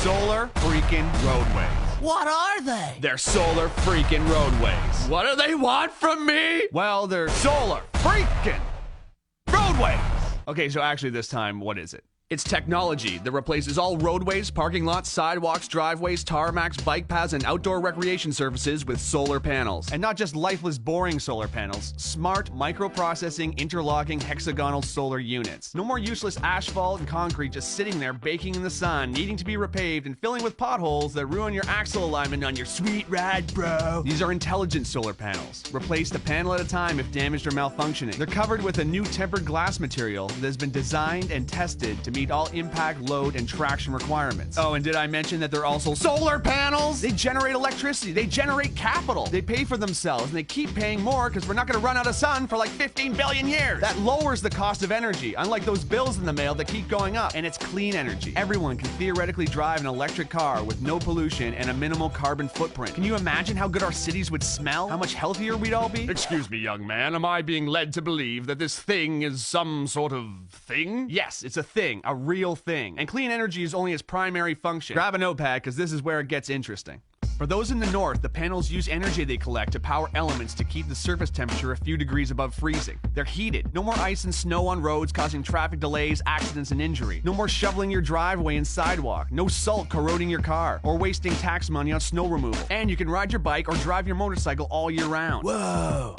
solar freaking roadways. What are they? They're solar freaking roadways. What do they want from me? Well, they're solar freaking roadways. Okay, so actually this time, what is it? It's technology that replaces all roadways, parking lots, sidewalks, driveways, tarmacs, bike paths, and outdoor recreation surfaces with solar panels. And not just lifeless, boring solar panels. Smart, microprocessing, interlocking, hexagonal solar units. No more useless asphalt and concrete just sitting there baking in the sun, needing to be repaved and filling with potholes that ruin your axle alignment on your sweet ride, bro. These are intelligent solar panels. Replace a panel at a time if damaged or malfunctioning. They're covered with a new tempered glass material that has been designed and tested to meet all impact, load, and traction requirements. Oh, and did I mention that they're also solar panels? They generate electricity, they generate capital, they pay for themselves, and they keep paying more because we're not gonna run out of sun for like 15 billion years. That lowers the cost of energy, unlike those bills in the mail that keep going up. And it's clean energy. Everyone can theoretically drive an electric car with no pollution and a minimal carbon footprint. Can you imagine how good our cities would smell? How much healthier we'd all be? Excuse me, young man, am I being led to believe that this thing is some sort of thing? Yes, it's a thing. A real thing. And clean energy is only its primary function. Grab a notepad, because this is where it gets interesting. For those in the north, the panels use energy they collect to power elements to keep the surface temperature a few degrees above freezing. They're heated. No more ice and snow on roads causing traffic delays, accidents, and injury. No more shoveling your driveway and sidewalk. No salt corroding your car or wasting tax money on snow removal. And you can ride your bike or drive your motorcycle all year round. Whoa!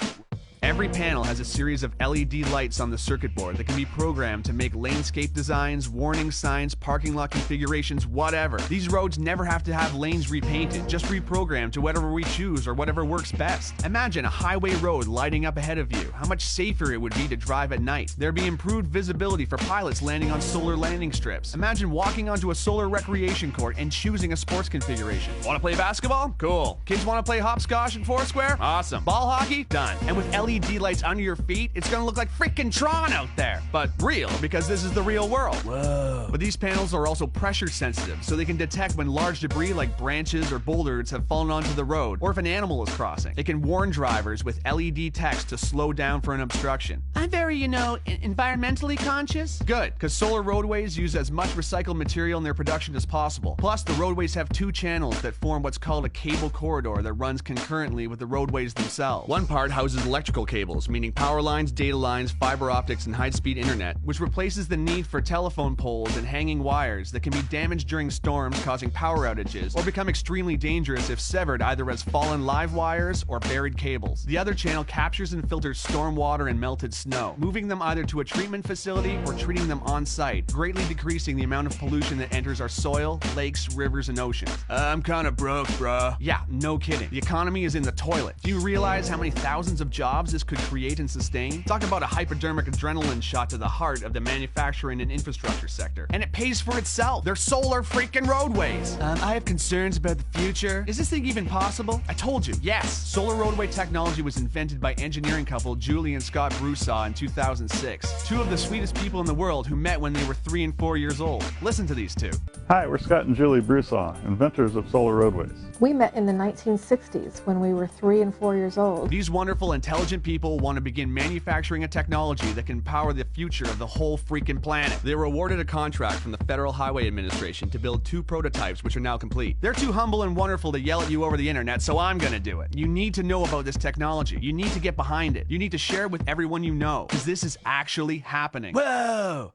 Every panel has a series of LED lights on the circuit board that can be programmed to make landscape designs, warning signs, parking lot configurations, whatever. These roads never have to have lanes repainted, just reprogrammed to whatever we choose or whatever works best. Imagine a highway road lighting up ahead of you. How much safer it would be to drive at night. There'd be improved visibility for pilots landing on solar landing strips. Imagine walking onto a solar recreation court and choosing a sports configuration. Want to play basketball? Cool. Kids want to play hopscotch and Foursquare? Awesome. Ball hockey? Done. And with LED lights under your feet, it's gonna look like freaking Tron out there. But real, because this is the real world. Whoa. But these panels are also pressure sensitive, so they can detect when large debris like branches or boulders have fallen onto the road, or if an animal is crossing. They can warn drivers with LED text to slow down for an obstruction. I'm very, environmentally conscious. Good, because solar roadways use as much recycled material in their production as possible. Plus, the roadways have two channels that form what's called a cable corridor that runs concurrently with the roadways themselves. One part houses electrical cables, meaning power lines, data lines, fiber optics, and high-speed internet, which replaces the need for telephone poles and hanging wires that can be damaged during storms, causing power outages, or become extremely dangerous if severed either as fallen live wires or buried cables. The other channel captures and filters storm water and melted snow, moving them either to a treatment facility or treating them on-site, greatly decreasing the amount of pollution that enters our soil, lakes, rivers, and oceans. I'm kinda broke, bruh. Yeah, no kidding. The economy is in the toilet. Do you realize how many thousands of jobs this could create and sustain? Talk about a hypodermic adrenaline shot to the heart of the manufacturing and infrastructure sector. And it pays for itself. They're solar freaking roadways. I have concerns about the future. Is this thing even possible? I told you, yes. Solar roadway technology was invented by engineering couple Julie and Scott Broussard in 2006. Two of the sweetest people in the world who met when they were 3 and 4 years old. Listen to these two. Hi, we're Scott and Julie Broussard, inventors of solar roadways. We met in the 1960s when we were 3 and 4 years old. These wonderful, intelligent people want to begin manufacturing a technology that can power the future of the whole freaking planet. They were awarded a contract from the Federal Highway Administration to build 2 prototypes, which are now complete. They're too humble and wonderful to yell at you over the internet, so I'm gonna do it. You need to know about this technology. You need to get behind it. You need to share it with everyone you know, because this is actually happening. Whoa!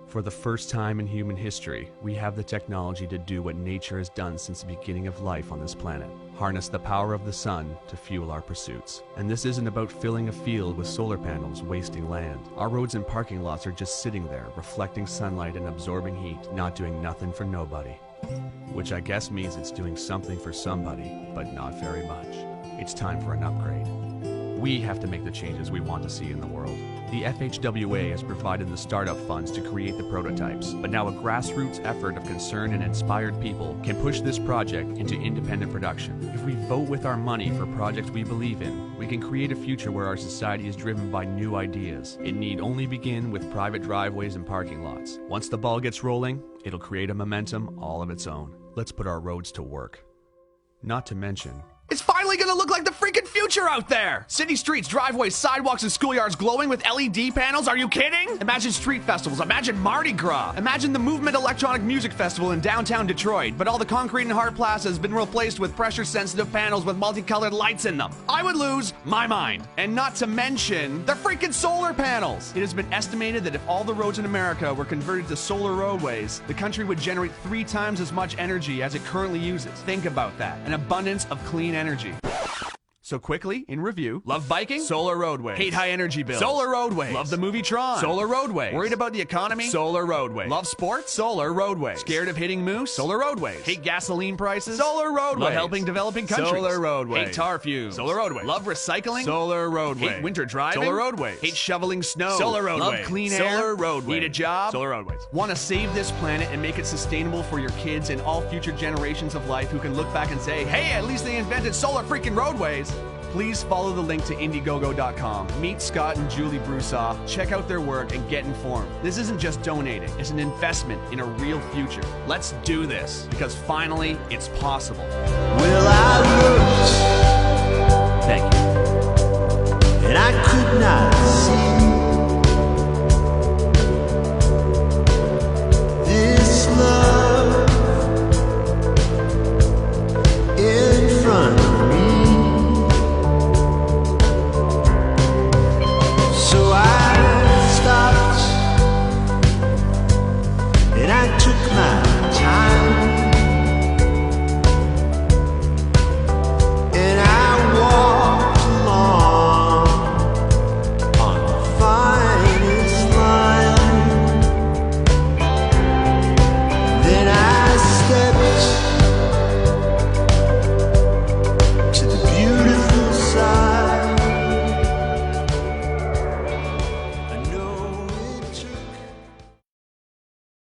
For the first time in human history, we have the technology to do what nature has done since the beginning of life on this planet. Harness the power of the sun to fuel our pursuits. And this isn't about filling a field with solar panels, wasting land. Our roads and parking lots are just sitting there, reflecting sunlight and absorbing heat, not doing nothing for nobody. Which I guess means it's doing something for somebody, but not very much. It's time for an upgrade. We have to make the changes we want to see in the world. The FHWA has provided the startup funds to create the prototypes, but now a grassroots effort of concerned and inspired people can push this project into independent production. If we vote with our money for projects we believe in, we can create a future where our society is driven by new ideas. It need only begin with private driveways and parking lots. Once the ball gets rolling, it'll create a momentum all of its own. Let's put our roads to work. Not to mention, It's finally gonna look like the freaking future out there! City streets, driveways, sidewalks, and schoolyards glowing with LED panels? Are you kidding? Imagine street festivals, imagine Mardi Gras, imagine the Movement Electronic Music Festival in downtown Detroit, but all the concrete in Hart Plaza has been replaced with pressure-sensitive panels with multicolored lights in them. I would lose my mind. And not to mention the freaking solar panels! It has been estimated that if all the roads in America were converted to solar roadways, the country would generate 3 times as much energy as it currently uses. Think about that. An abundance of clean energy. So quickly, in review, love biking? Solar roadways. Hate high energy bills? Solar roadways. Love the movie Tron? Solar roadways. Worried about the economy? Solar roadways. Love sports? Solar roadways. Scared of hitting moose? Solar roadways. Hate gasoline prices? Solar roadways. Love helping developing countries? Solar roadways. Hate tar fumes? Solar roadways. Love recycling? Solar roadways. Hate winter driving? Solar roadways. Hate shoveling snow? Solar roadways. Love clean air? Solar roadways. Need a job? Solar roadways. Want to save this planet and make it sustainable for your kids and all future generations of life who can look back and say, hey, at least they invented solar freaking roadways? Please follow the link to Indiegogo.com. Meet Scott and Julie Broussard, check out their work, and get informed. This isn't just donating, it's an investment in a real future. Let's do this, because finally, it's possible. Well, I looked, Thank you. and I could not see